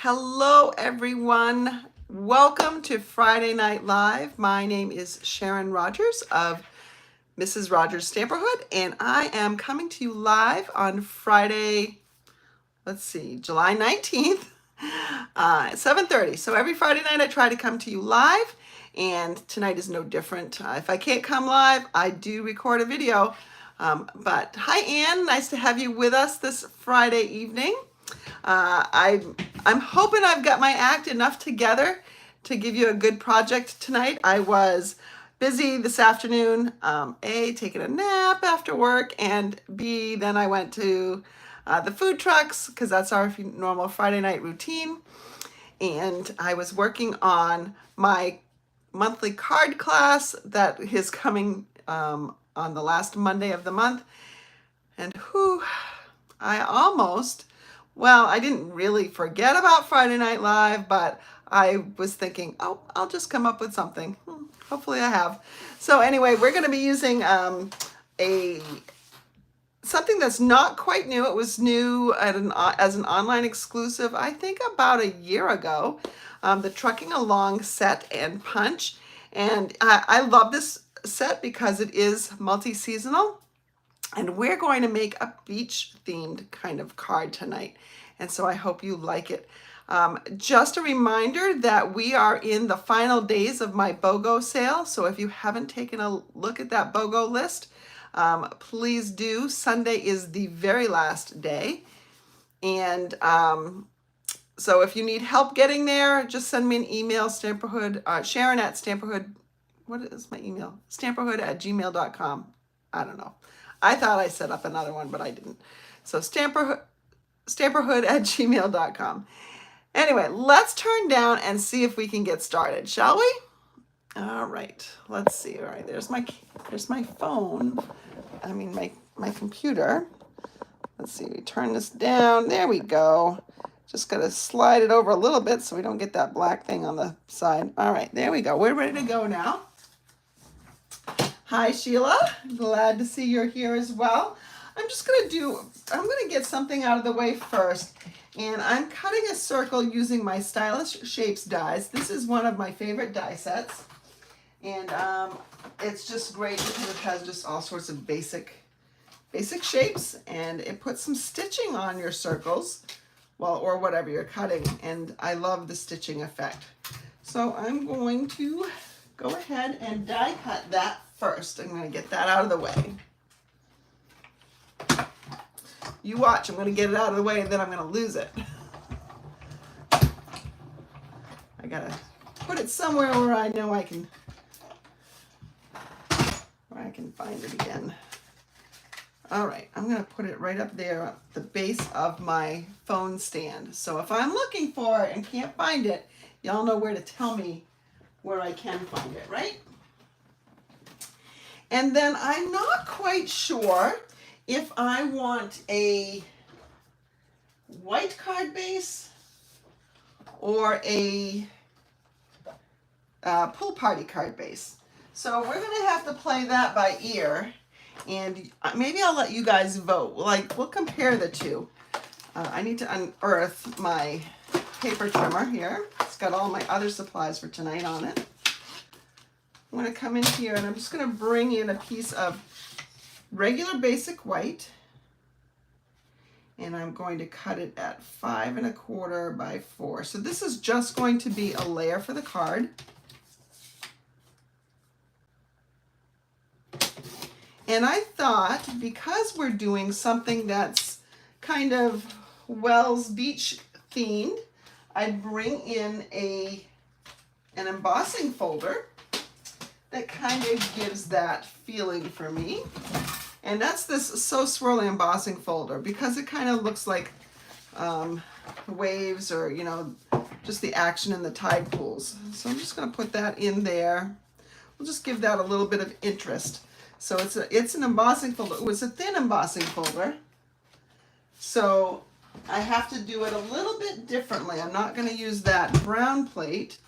Hello, everyone. Welcome to Friday Night Live. My name is Sharon Rogers of Mrs. Rogers Stamperhood, and I am coming to you live on Friday, July 19th, 7:30. So every Friday night I try to come to you live, and tonight is no different. If I can't come live, I do record a video. But hi, Ann. Nice to have you with us this Friday evening. I'm hoping I've got my act enough together to give you a good project tonight. I was busy this afternoon, A, taking a nap after work, and B, then I went to the food trucks because that's our normal Friday night routine. And I was working on my monthly card class that is coming on the last Monday of the month. And I didn't really forget about Friday Night Live, but I was thinking, oh, I'll just come up with something. Hopefully I have. So anyway, we're going to be using something that's not quite new. It was new as an online exclusive, I think about a year ago, the Trucking Along set and punch. And I love this set because it is multi-seasonal. And we're going to make a beach-themed kind of card tonight. And so I hope you like it. Just a reminder that we are in the final days of my BOGO sale. So if you haven't taken a look at that BOGO list, please do. Sunday is the very last day. And so if you need help getting there, just send me an email, Stamperhood, Sharon at Stamperhood. What is my email? Stamperhood@gmail.com. I don't know. I thought I set up another one, but I didn't. So Stamperhood@gmail.com. Anyway, let's turn down and see if we can get started, shall we? All right, let's see. All right, there's my phone. I mean, my computer. Let's see, we turn this down. There we go. Just got to slide it over a little bit so we don't get that black thing on the side. All right, there we go. We're ready to go now. Hi, Sheila. Glad to see you're here as well. I'm going to get something out of the way first. And I'm cutting a circle using my Stylish Shapes dies. This is one of my favorite die sets. And it's just great because it has just all sorts of basic shapes. And it puts some stitching on your circles, or whatever you're cutting. And I love the stitching effect. So I'm going to go ahead and die cut that first. I'm going to get that out of the way. You watch, I'm going to get it out of the way and then I'm going to lose it. I got to put it somewhere where I know I can find it again. All right, I'm going to put it right up there at the base of my phone stand. So if I'm looking for it and can't find it, y'all know where to tell me where I can find it, right? And then I'm not quite sure if I want a white card base or a pool party card base. So we're going to have to play that by ear, and maybe I'll let you guys vote. We'll compare the two. I need to unearth my paper trimmer here. It's got all my other supplies for tonight on it. I'm going to come in here and I'm just going to bring in a piece of regular basic white, and I'm going to cut it at 5 1/4 by 4. So this is just going to be a layer for the card. And I thought, because we're doing something that's kind of Wells Beach themed, I'd bring in an embossing folder that kind of gives that feeling for me. And that's this So Swirly embossing folder, because it kind of looks like waves, or just the action in the tide pools. So I'm just going to put that in there. We'll just give that a little bit of interest. So it's an embossing folder. It was a thin embossing folder, so I have to do it a little bit differently. I'm not going to use that brown plate.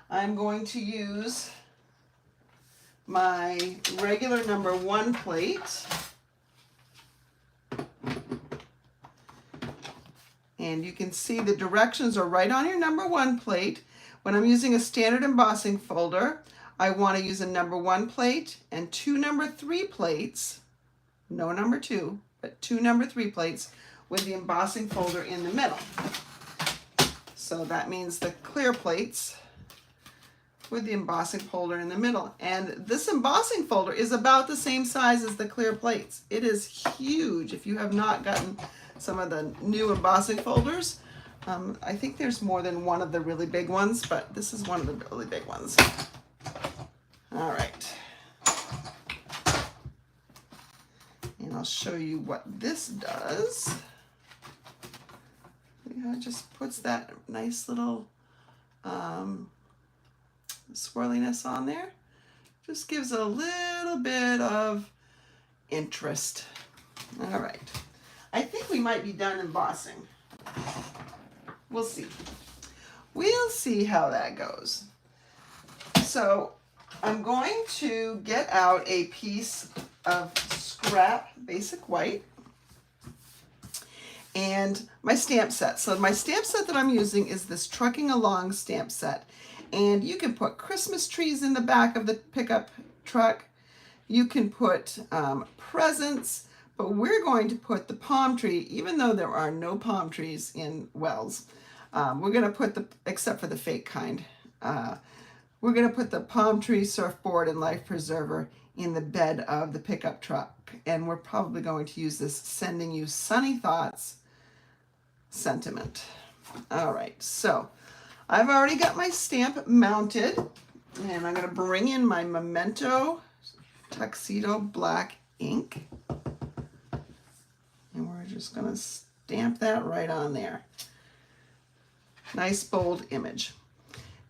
I'm going to use my regular number 1 plate. And you can see the directions are right on your number 1 plate. When I'm using a standard embossing folder, I want to use a number 1 plate and 2 number 3 plates, no number 2, but 2 number 3 plates with the embossing folder in the middle. So that means the clear plates with the embossing folder in the middle. And this embossing folder is about the same size as the clear plates. It is huge. If you have not gotten some of the new embossing folders, I think there's more than one of the really big ones, but this is one of the really big ones. All right. And I'll show you what this does. It just puts that nice little swirliness on there. Just gives a little bit of interest. All right. I think we might be done embossing. We'll see. We'll see how that goes. So I'm going to get out a piece of scrap basic white and my stamp set. So my stamp set that I'm using is this Trucking Along stamp set. And you can put Christmas trees in the back of the pickup truck. You can put presents, but we're going to put the palm tree, even though there are no palm trees in Wells. We're going to put except for the fake kind, we're going to put the palm tree, surfboard, and life preserver in the bed of the pickup truck. And we're probably going to use this Sending You Sunny Thoughts sentiment. All right, so I've already got my stamp mounted, and I'm going to bring in my Memento Tuxedo black ink, and we're just going to stamp that right on there. Nice bold image.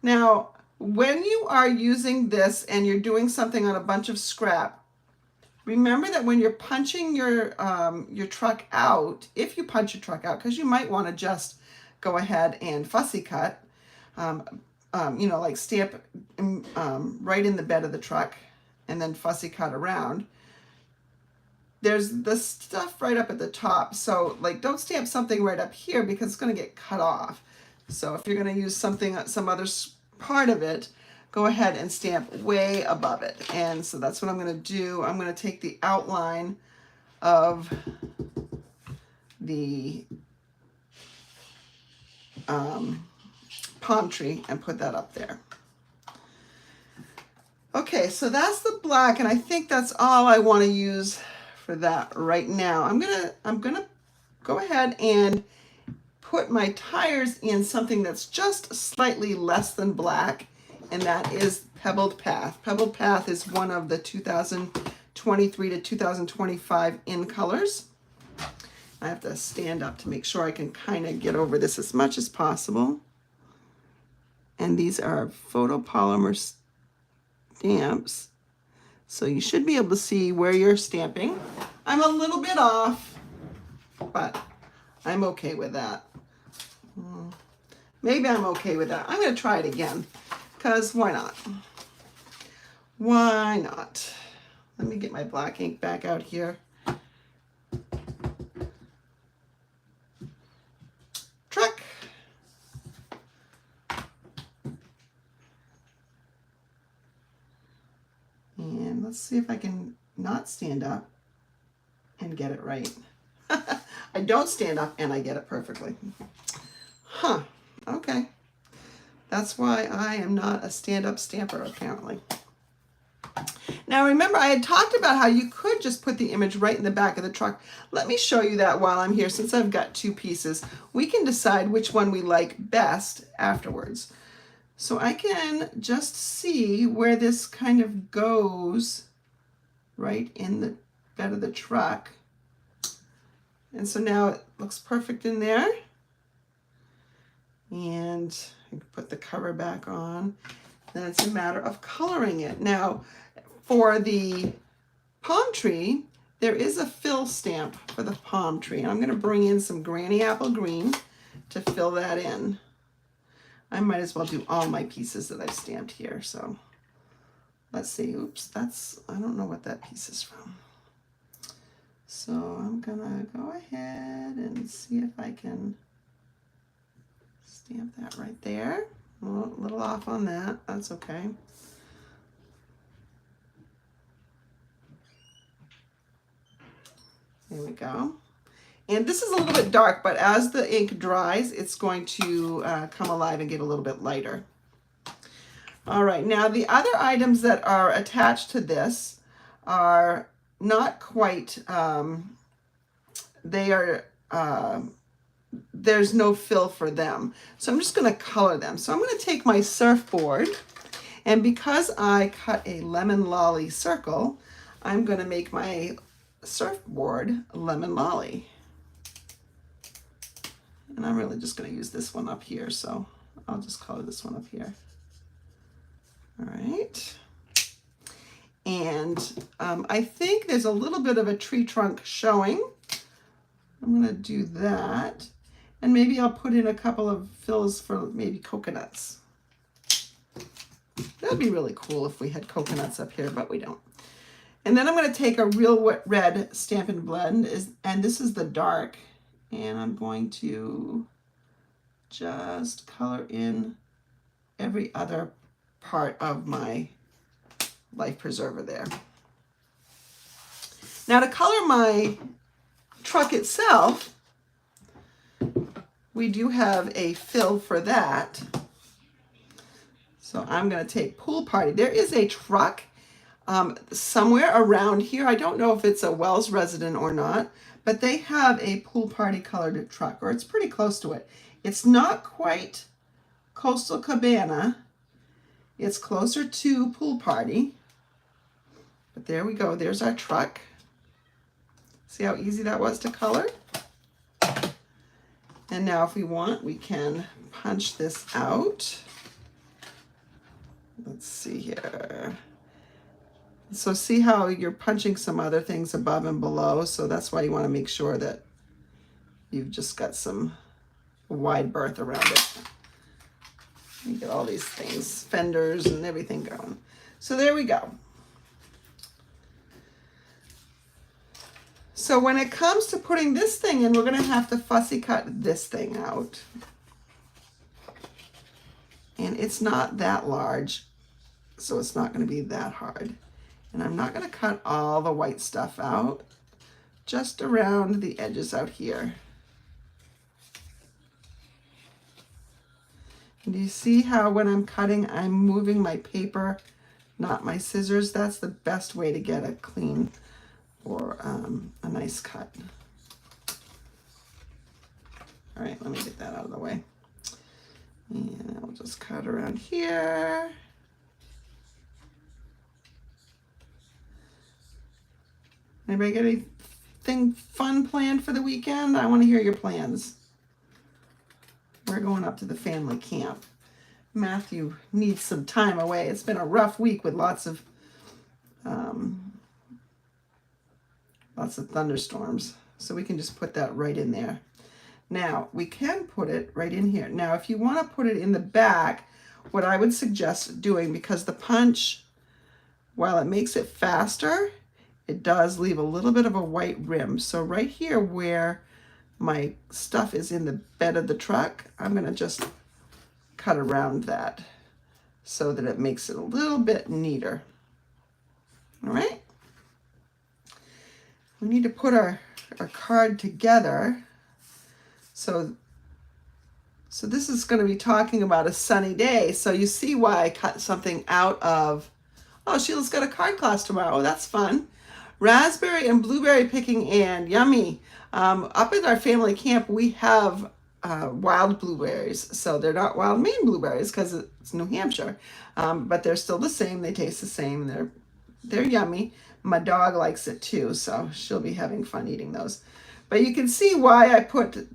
Now, when you are using this and you're doing something on a bunch of scrap, remember that when you're punching your truck out, if you punch your truck out, because you might want to just go ahead and fussy cut, like stamp right in the bed of the truck and then fussy cut around. There's the stuff right up at the top. So like, don't stamp something right up here because it's going to get cut off. So if you're going to use something, some other part of it, go ahead and stamp way above it. And so that's what I'm going to do. I'm going to take the outline of the palm tree and put that up there. Okay, so that's the black, and I think that's all I want to use for that right now. I'm gonna go ahead and put my tires in something that's just slightly less than black, and that is Pebbled Path. Pebbled Path is one of the 2023 to 2025 in colors. I have to stand up to make sure I can kind of get over this as much as possible. And these are photopolymer stamps. So you should be able to see where you're stamping. I'm a little bit off, but I'm okay with that. Maybe I'm okay with that. I'm going to try it again, because why not? Why not? Let me get my black ink back out here. Truck. And let's see if I can not stand up and get it right. I don't stand up and I get it perfectly. Huh, okay. That's why I am not a stand-up stamper, apparently. Now remember, I had talked about how you could just put the image right in the back of the truck. Let me show you that while I'm here, since I've got two pieces. We can decide which one we like best afterwards. So I can just see where this kind of goes right in the bed of the truck. And so now it looks perfect in there. And I can put the cover back on. Then it's a matter of coloring it. Now, for the palm tree, there is a fill stamp for the palm tree. And I'm going to bring in some Granny Apple Green to fill that in. I might as well do all my pieces that I've stamped here. So let's see. Oops, I don't know what that piece is from. So I'm going to go ahead and see if I can Stamp that right there. Oh, a little off on that. That's okay. There we go. And this is a little bit dark, but as the ink dries, it's going to come alive and get a little bit lighter. All right, now the other items that are attached to this are not quite, they are, there's no fill for them. So I'm just gonna color them. So I'm gonna take my surfboard, and because I cut a lemon lolly circle, I'm gonna make my surfboard lemon lolly. And I'm really just going to use this one up here, so I'll just color this one up here. All right. And I think there's a little bit of a tree trunk showing. I'm going to do that. And maybe I'll put in a couple of fills for maybe coconuts. That'd be really cool if we had coconuts up here, but we don't. And then I'm going to take a real red Stampin' Blend, and this is the dark. And I'm going to just color in every other part of my life preserver there. Now to color my truck itself, we do have a fill for that. So I'm going to take Pool Party. There is a truck somewhere around here. I don't know if it's a Wells resident or not, but they have a Pool Party colored truck, or it's pretty close to it. It's not quite Coastal Cabana. It's closer to Pool Party. But there we go. There's our truck. See how easy that was to color? And now if we want, we can punch this out. Let's see here. So see how you're punching some other things above and below. So that's why you want to make sure that you've just got some wide berth around it. You get all these things, fenders and everything going. So there we go. So when it comes to putting this thing in, we're going to have to fussy cut this thing out. And it's not that large, so it's not going to be that hard. And I'm not going to cut all the white stuff out, just around the edges out here. And do you see how when I'm cutting, I'm moving my paper, not my scissors? That's the best way to get a clean or a nice cut. All right, let me get that out of the way. And I'll just cut around here. Anybody got anything fun planned for the weekend? I want to hear your plans. We're going up to the family camp. Matthew needs some time away. It's been a rough week with lots of thunderstorms. So we can just put that right in there. Now, we can put it right in here. Now, if you want to put it in the back, what I would suggest doing, because the punch, while it makes it faster, it does leave a little bit of a white rim. So right here where my stuff is in the bed of the truck, I'm going to just cut around that so that it makes it a little bit neater. All right. We need to put our card together. So this is going to be talking about a sunny day. So you see why I cut something out of, oh, Sheila's got a card class tomorrow. Oh, that's fun. Raspberry and blueberry picking and yummy. Up at our family camp, we have wild blueberries. So they're not wild Maine blueberries because it's New Hampshire, but they're still the same. They taste the same. They're yummy. My dog likes it too, so she'll be having fun eating those. But you can see why I put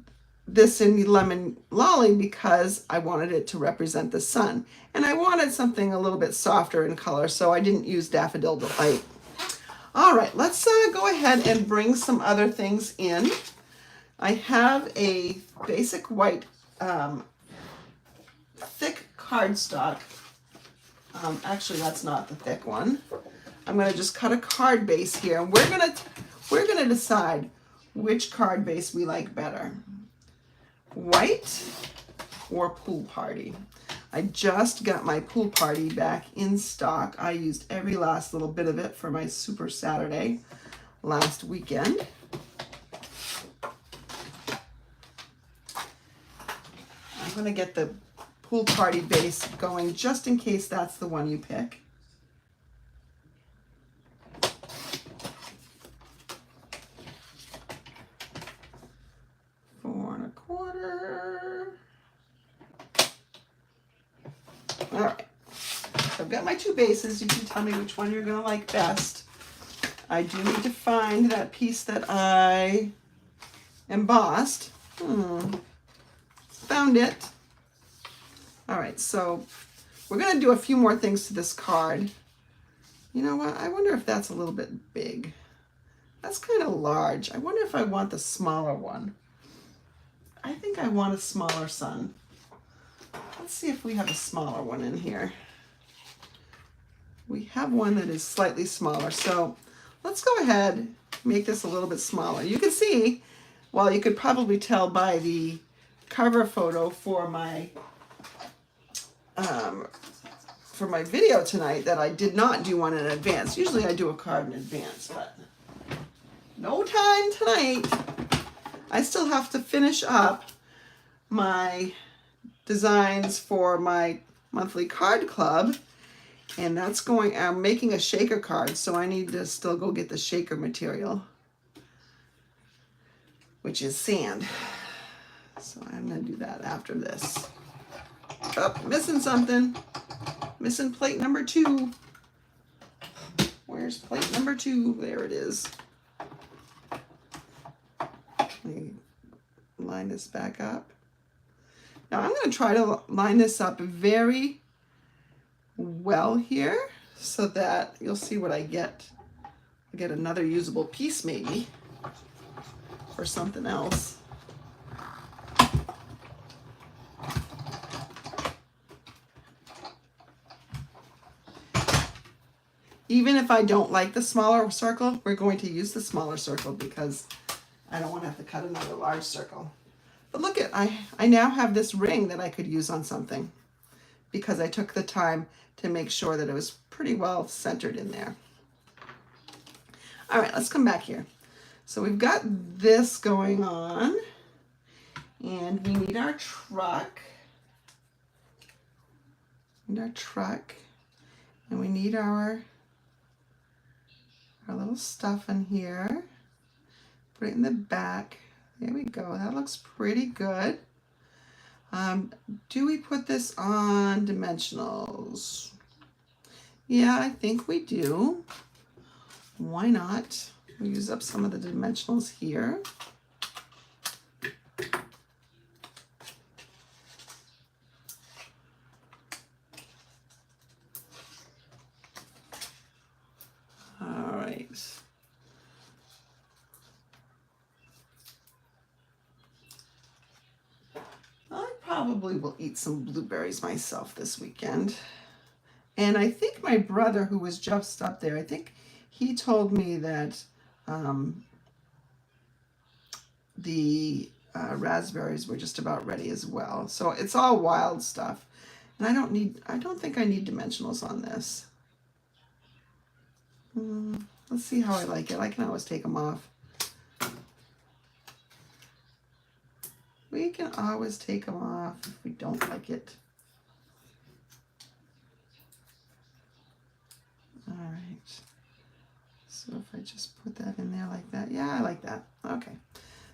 this in the lemon lolly, because I wanted it to represent the sun. And I wanted something a little bit softer in color, so I didn't use Daffodil Delight. All right, let's go ahead and bring some other things in. I have a basic white thick cardstock. Actually, that's not the thick one. I'm going to just cut a card base here, and we're going to decide which card base we like better. White for pool party. I just got my pool party back in stock. I used every last little bit of it for my Super Saturday last weekend. I'm going to get the pool party base going just in case that's the one you pick. All right, so I've got my two bases. You can tell me which one you're going to like best. I do need to find that piece that I embossed. Found it. All right, so we're going to do a few more things to this card. You know what? I wonder if that's a little bit big. That's kind of large. I wonder if I want the smaller one. I think I want a smaller sun. Let's see if we have a smaller one in here. We have one that is slightly smaller. So let's go ahead and make this a little bit smaller. You can see, well, you could probably tell by the cover photo for my video tonight that I did not do one in advance. Usually I do a card in advance, but no time tonight. I still have to finish up my designs for my monthly card club, and that's going, I'm making a shaker card, so I need to still go get the shaker material, which is sand. So I'm going to do that after this. Oh, missing something. Missing plate number 2. Where's plate number 2? There it is. Let me line this back up. Now I'm going to try to line this up very well here so that you'll see what I get. I get another usable piece maybe or something else. Even if I don't like the smaller circle, we're going to use the smaller circle because I don't want to have to cut another large circle. But look at, I now have this ring that I could use on something because I took the time to make sure that it was pretty well centered in there. All right, let's come back here. So we've got this going on, and we need our truck. And we need our little stuff in here. Put it in the back. There we go. That looks pretty good. Do we put this on dimensionals? Yeah, I think we do. Why not? We'll use up some of the dimensionals here. All right. I probably will eat some blueberries myself this weekend. And I think my brother, who was just up there, I think he told me that the raspberries were just about ready as well. So it's all wild stuff. And I don't think I need dimensionals on this. Let's see how I like it. I can always take them off. We can always take them off if we don't like it. All right. So if I just put that in there like that. Yeah, I like that. Okay.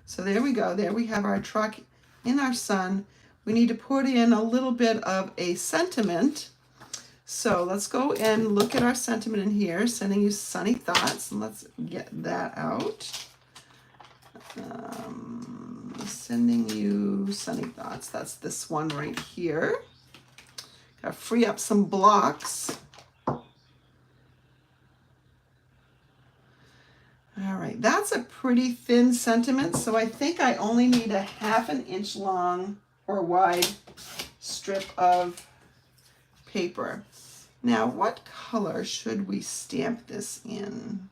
So there we go. There we have our truck in our sun. We need to put in a little bit of a sentiment. So let's go and look at our sentiment in here. Sending you sunny thoughts. And let's get that out. Sending you sunny thoughts. That's this one right here. Gotta free up some blocks. All right, that's a pretty thin sentiment, so I think I only need a 1/2 inch long or wide strip of paper. Now, what color should we stamp this in?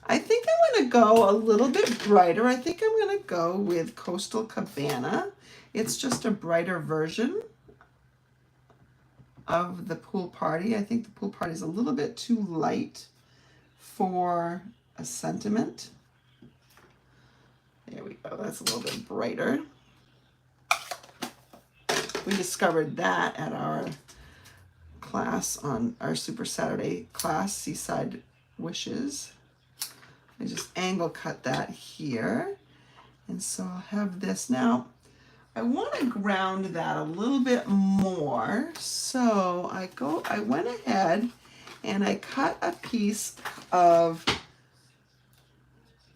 I think I'm going to go a little bit brighter. I think I'm going to go with Coastal Cabana. It's just a brighter version of the Pool Party. I think the Pool Party is a little bit too light for a sentiment. There we go. That's a little bit brighter. We discovered that at our class on our Super Saturday class, Seaside Wishes. I just angle cut that here. And so I'll have this. Now, I want to ground that a little bit more. So I went ahead and I cut a piece of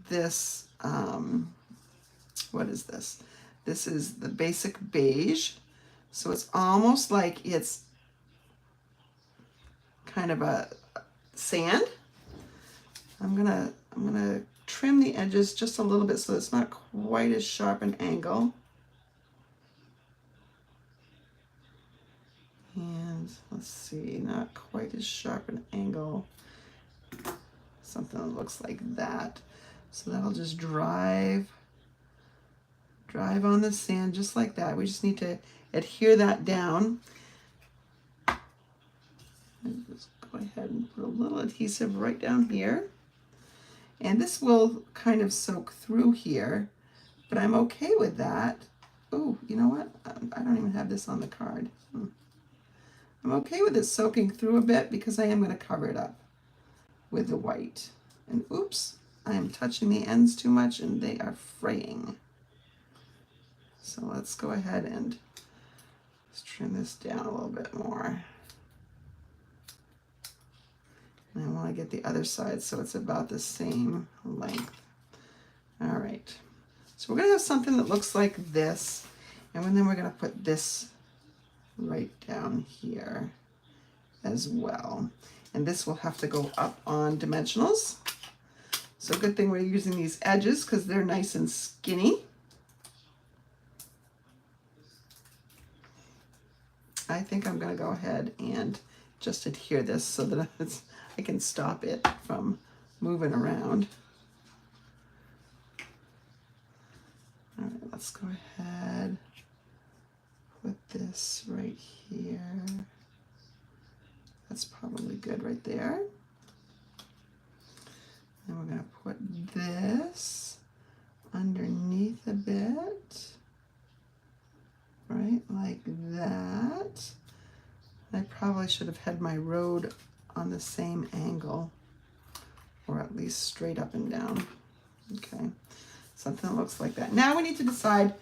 this, what is this? This is the basic beige. So it's almost like it's kind of a sand. I'm gonna trim the edges just a little bit so it's not quite as sharp an angle. And let's see, not quite as sharp an angle. Something that looks like that. So that'll just drive on the sand just like that. We just need to adhere that down. And just go ahead and put a little adhesive right down here. And this will kind of soak through here, but I'm okay with that. Oh, you know what? I don't even have this on the card. I'm okay with it soaking through a bit because I am going to cover it up with the white. And oops, I am touching the ends too much and they are fraying. So let's go ahead and just trim this down a little bit more. And I want to get the other side so it's about the same length. All right. So we're going to have something that looks like this. And then we're going to put this right down here as well. And this will have to go up on dimensionals. So good thing we're using these edges because they're nice and skinny. I think I'm going to go ahead and just adhere this so that I can stop it from moving around. All right, let's go ahead, put this right here. That's probably good right there. And we're going to put this underneath a bit, right, like that. I probably should have had my road on the same angle, or at least straight up and down. Okay, something that looks like that. Now we need to decide,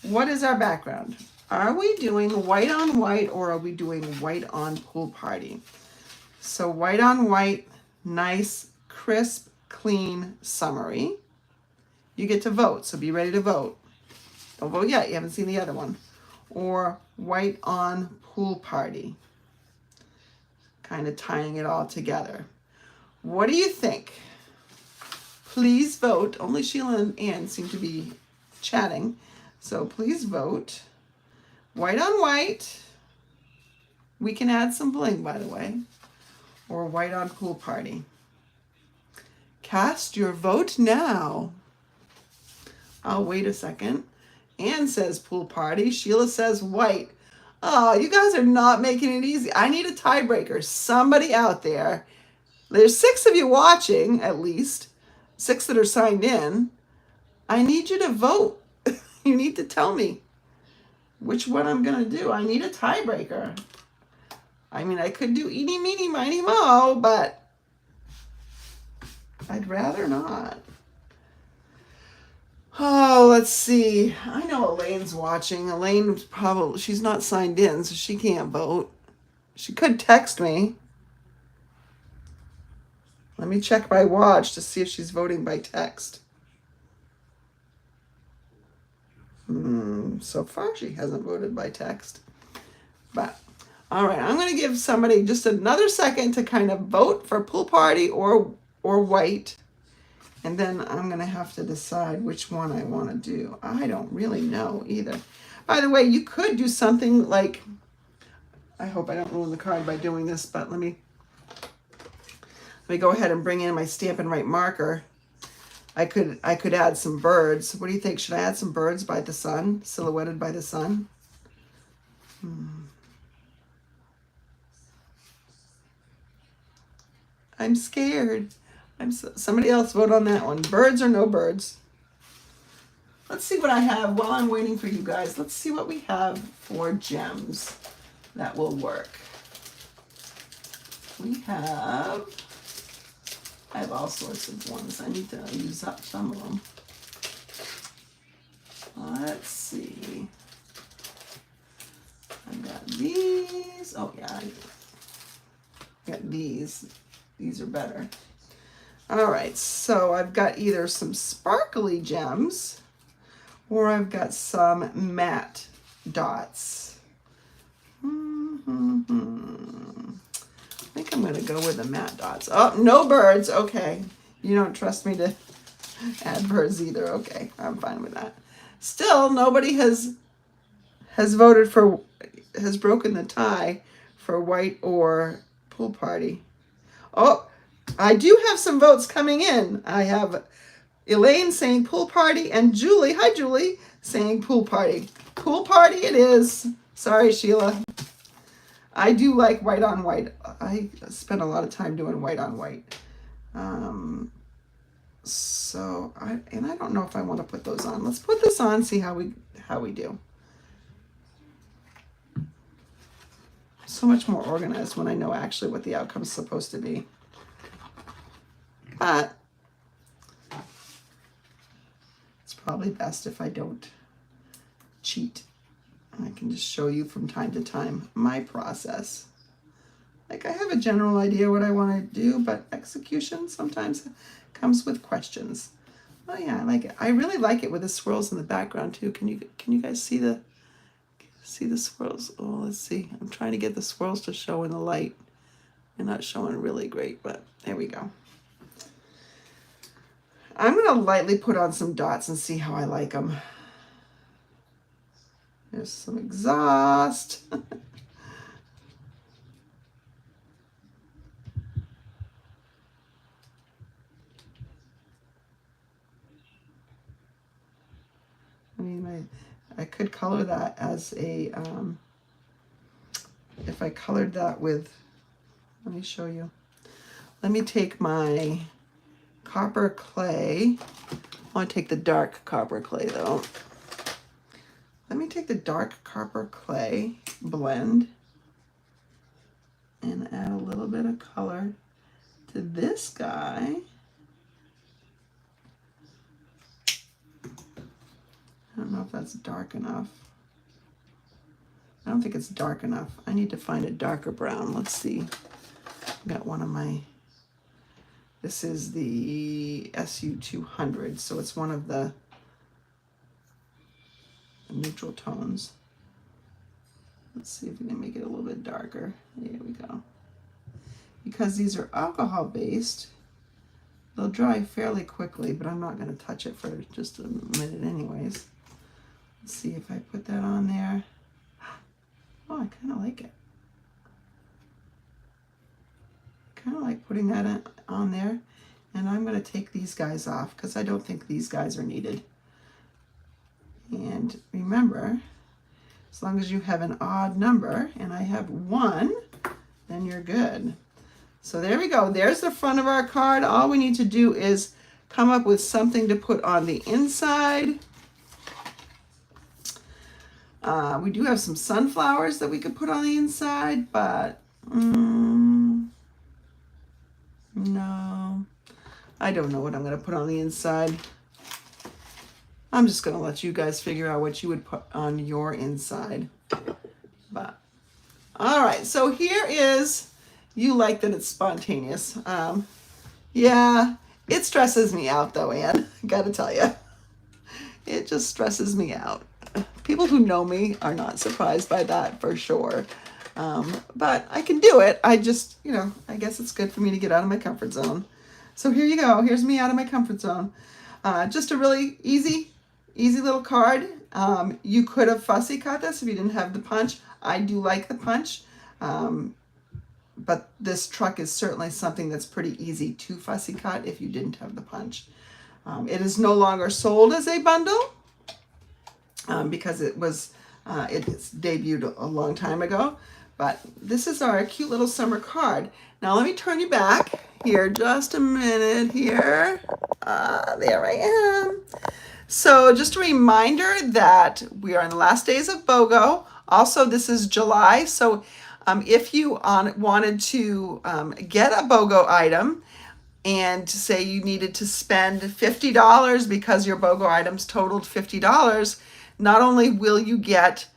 what is our background? Are we doing white on white or are we doing white on Pool Party? So white on white, nice, crisp, clean, summery. You get to vote, so be ready to vote. Don't vote yet, you haven't seen the other one. Or white on Pool Party. Kind of tying it all together. What do you think? Please vote. Only Sheila and Ann seem to be chatting, so please vote. White on white. We can add some bling, by the way. Or white on Pool Party. Cast your vote now. I'll wait a second. Ann says Pool Party. Sheila says white. Oh, you guys are not making it easy. I need a tiebreaker. Somebody out there. There's 6 of you watching, at least. 6 that are signed in. I need you to vote. You need to tell me which one I'm going to do. I need a tiebreaker. I mean, I could do eeny, meeny, miny, moe, but I'd rather not. Oh, let's see. I know Elaine's watching. Elaine probably, she's not signed in, so she can't vote. She could text me. Let me check my watch to see if she's voting by text. So far, she hasn't voted by text. But, all right, I'm going to give somebody just another second to kind of vote for Pool Party or white. And then I'm going to have to decide which one I want to do. I don't really know either. By the way, you could do something like, I hope I don't ruin the card by doing this, but let me go ahead and bring in my Stampin' Right marker. I could add some birds. What do you think? Should I add some birds by the sun, silhouetted by the sun? I'm scared. Somebody else vote on that one. Birds or no birds? Let's see what I have while I'm waiting for you guys. Let's see what we have for gems that will work. I have all sorts of ones. I need to use up some of them. Let's see. I got these. Oh yeah, I got these. These are better. All right, so I've got either some sparkly gems or I've got some matte dots. I think I'm gonna go with the matte dots. Oh, no birds. Okay, you don't trust me to add birds either. Okay, I'm fine with that. Still, nobody has broken the tie for white or pool party. Oh, I do have some votes coming in. I have Elaine saying pool party and Julie, hi Julie, saying pool party. Pool party it is. Sorry, Sheila. I do like white on white. I spend a lot of time doing white on white. I don't know if I want to put those on. Let's put this on, see how we do. So much more organized when I know actually what the outcome is supposed to be. But it's probably best if I don't cheat. I can just show you from time to time my process. Like I have a general idea what I want to do, but execution sometimes comes with questions. Oh yeah, I like it. I really like it with the swirls in the background too. Can you guys see the swirls? Oh, let's see. I'm trying to get the swirls to show in the light. They're not showing really great, but there we go. I'm going to lightly put on some dots and see how I like them. There's some exhaust. I mean, I could color that as a, if I colored that with, let me show you. Let me take my copper clay. I want to take the dark copper clay though. Let me take the dark copper clay blend and add a little bit of color to this guy. I don't know if that's dark enough. I don't think it's dark enough. I need to find a darker brown. Let's see. I've got one of my, this is the SU200, so it's one of the neutral tones. Let's see if we can make it a little bit darker. There we go. Because these are alcohol based, they'll dry fairly quickly, but I'm not going to touch it for just a minute anyways. Let's see if I put that on there. Oh, I kind of like it. Kind of like putting that on there. And I'm going to take these guys off because I don't think these guys are needed. And remember, as long as you have an odd number, and I have 1, then you're good. So there we go. There's the front of our card. All we need to do is come up with something to put on the inside. We do have some sunflowers that we could put on the inside, but no, I don't know what I'm going to put on the inside. I'm just going to let you guys figure out what you would put on your inside. But all right, so here is, you like that it's spontaneous. Yeah, it stresses me out though, Anne. Gotta tell you, it just stresses me out. People who know me are not surprised by that for sure. But I can do it. I just, I guess it's good for me to get out of my comfort zone. So here you go. Here's me out of my comfort zone. Just a really easy little card. You could have fussy cut this if you didn't have the punch. I do like the punch. But this truck is certainly something that's pretty easy to fussy cut if you didn't have the punch. It is no longer sold as a bundle because it's debuted a long time ago. But this is our cute little summer card. Now let me turn you back here just a minute here. There I am. So just a reminder that we are in the last days of BOGO. Also, this is July, so if you wanted to get a BOGO item and say you needed to spend $50 because your BOGO items totaled $50, not only will you get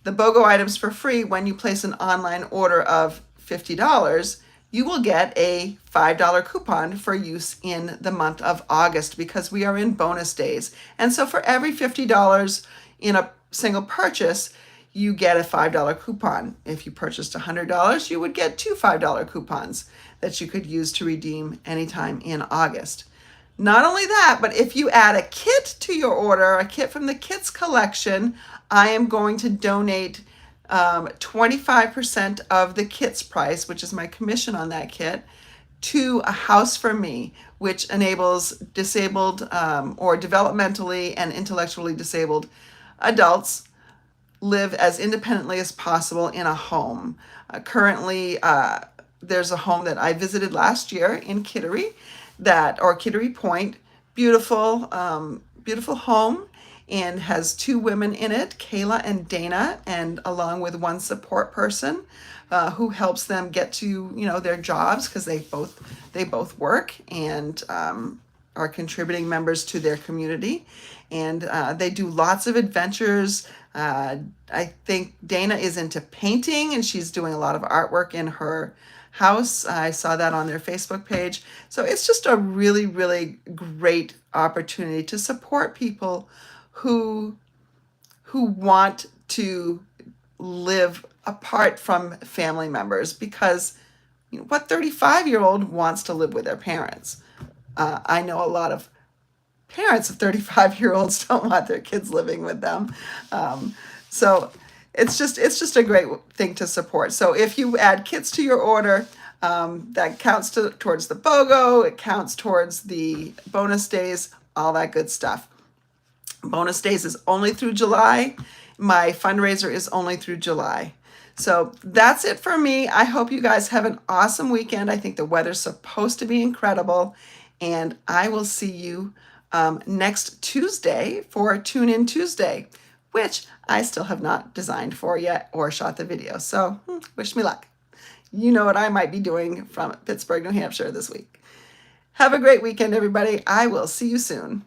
the BOGO items for free when you place an online order of $50, you will get a $5 coupon for use in the month of August because we are in bonus days. And so for every $50 in a single purchase, you get a $5 coupon. If you purchased $100, you would get two $5 coupons that you could use to redeem anytime in August. Not only that, but if you add a kit to your order, a kit from the kits collection, I am going to donate 25% of the kit's price, which is my commission on that kit, to A House for Me, which enables disabled or developmentally and intellectually disabled adults live as independently as possible in a home. Currently, there's a home that I visited last year in Kittery, Kittery Point, beautiful, beautiful home, and has two women in it, Kayla and Dana, and along with one support person who helps them get to their jobs because they both work and are contributing members to their community, and they do lots of adventures. I think Dana is into painting and she's doing a lot of artwork in her house. I saw that on their Facebook page. So it's just a really, really great opportunity to support people who want to live apart from family members, because what 35-year-old wants to live with their parents? I know a lot of parents of 35-year-olds don't want their kids living with them. So it's just a great thing to support. So if you add kits to your order, that counts towards the BOGO, it counts towards the bonus days, all that good stuff. Bonus days is only through July. My fundraiser is only through July. So that's it for me. I hope you guys have an awesome weekend. I think the weather's supposed to be incredible. And I will see you next Tuesday for Tune In Tuesday, which I still have not designed for yet or shot the video. So wish me luck. You know what I might be doing from Pittsburgh, New Hampshire this week. Have a great weekend, everybody. I will see you soon.